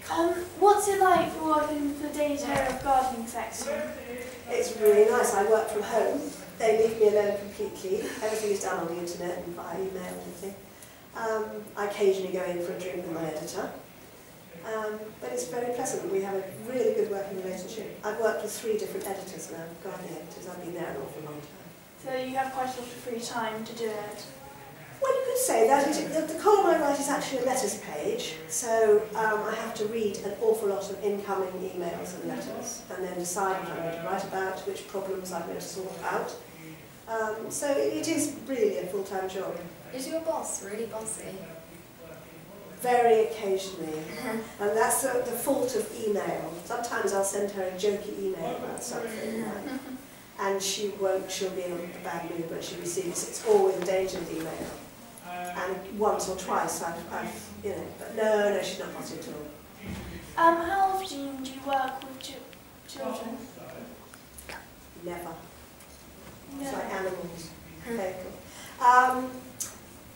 What's it like working for the day-to-day of gardening section? It's really nice. I work from home. They leave me alone completely. Everything is done on the internet and via email and everything. I occasionally go in for a drink with my editor. But it's very pleasant. We have a really good working relationship. I've worked with 3 different editors now, gardening editors. I've been there an awful long time. So you have quite a lot of free time to do it? Well, you could say that. The column I write is actually a letters page, so I have to read an awful lot of incoming emails and letters, and then decide what I'm going to write about, which problems I'm going to sort out. So it is really a full-time job. Is your boss really bossy? Very occasionally, and that's the fault of email. Sometimes I'll send her a jokey email about something, and she'll be in a bad mood when she receives it. It's always a dangerous email. And once or twice I've but no, she's not bossy at all. How often do you work with children? Never. No. It's like animals. Very cool.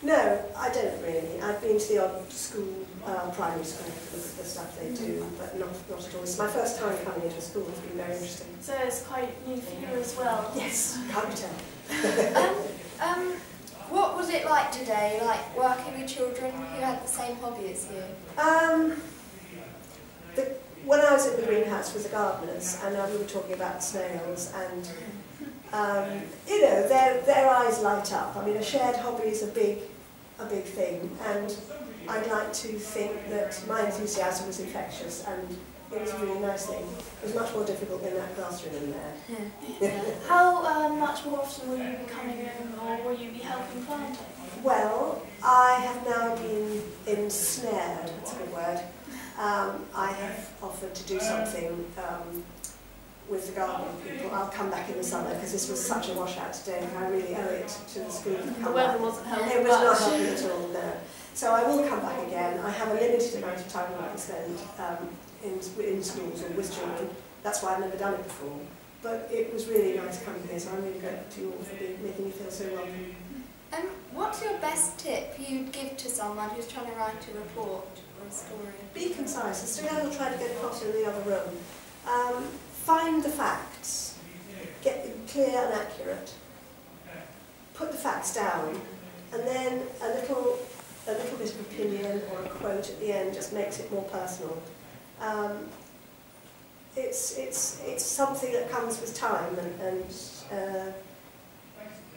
No, I don't really. I've been to the odd school, primary school, to look at the stuff they do, but not at all. It's my first time coming into a school. It's been very interesting. So it's quite new for you as well? Yes, can't tell. What was it like today, like working with children who had the same hobby as you? When I was in the greenhouse with the gardeners, and we were talking about snails, and their eyes light up. I mean, a shared hobby is a big thing, and I'd like to think that my enthusiasm was infectious, and it was a really nice thing. It was much more difficult in that classroom in there. Yeah. How much more often will you be coming in, or will you be helping planting? Well, I have now been ensnared, that's a good word. I have offered to do something with the gardening people. I'll come back in the summer because this was such a washout today and I really owe it to the school to come The weather back. wasn't helping. It was not helping at all, no. So I will come back again. I have a limited amount of time I can spend in schools or with children. That's why I've never done it before. But it was really nice coming here, so I'm really grateful to you all for making me feel so welcome. What's your best tip you'd give to someone who's trying to write a report or a story? Be concise. It's something I will try to get across in the other room. Find the facts. Get them clear and accurate. Put the facts down, and then a little bit of opinion or a quote at the end just makes it more personal. It's something that comes with time, and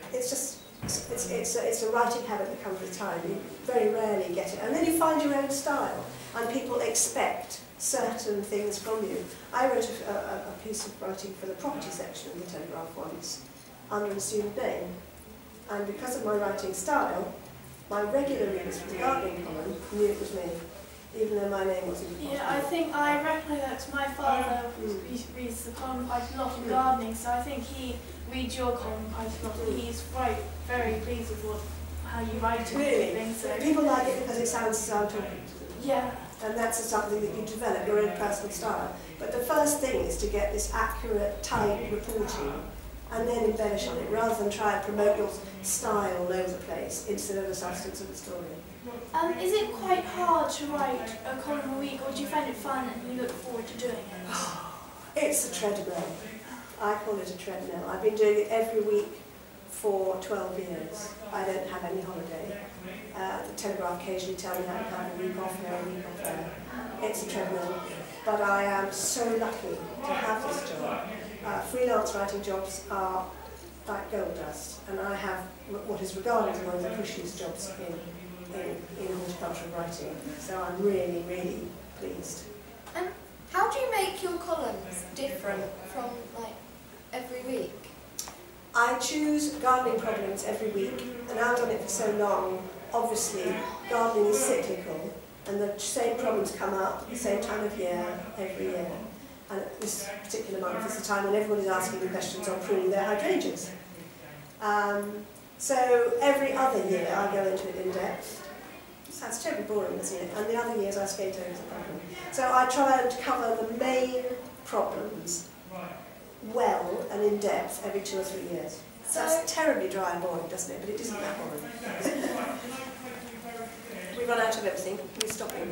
it's a writing habit that comes with time. You very rarely get it, and then you find your own style, and people expect certain things from you. I wrote a piece of writing for the property section of the Telegraph once under an assumed name, and because of my writing style, my regular readers from the gardening column knew it was me, even though my name wasn't. Yeah, I think I recognise that because my father reads the column quite a lot in gardening, so I think he reads your column quite a lot, and he's very pleased with how you write it. Really? So. People like it because it sounds as I'm talking to them. Yeah. And that's something that you develop, your own personal style. But the first thing is to get this accurate, tight reporting and then embellish on it, rather than try and promote your style all over the place instead of the substance of the story. Is it quite hard to write a column a week, or do you find it fun and you look forward to doing it? It's a treadmill. I call it a treadmill. I've been doing it every week for 12 years. I don't have any holiday. The Telegraph occasionally tell me I can have a week off here, a week off there. It's a treadmill. But I am so lucky to have this job. Freelance writing jobs are like gold dust, and I have what is regarded as one of the cushiest jobs in horticultural writing. So I'm really, really pleased. And how do you make your columns different from every week? I choose gardening problems every week, and I've done it for so long. Obviously, gardening is cyclical, and the same problems come up at the same time of year, every year. And this particular month is the time when everyone is asking me questions on pruning their hydrangeas. So every other year I go into it in depth. Sounds terribly boring, doesn't it? And the other years I skate over the problem. So I try and cover the main problems well and in depth every 2 or 3 years. Sounds terribly dry and boring, doesn't it? But it isn't that boring. We run out of everything. We're stopping.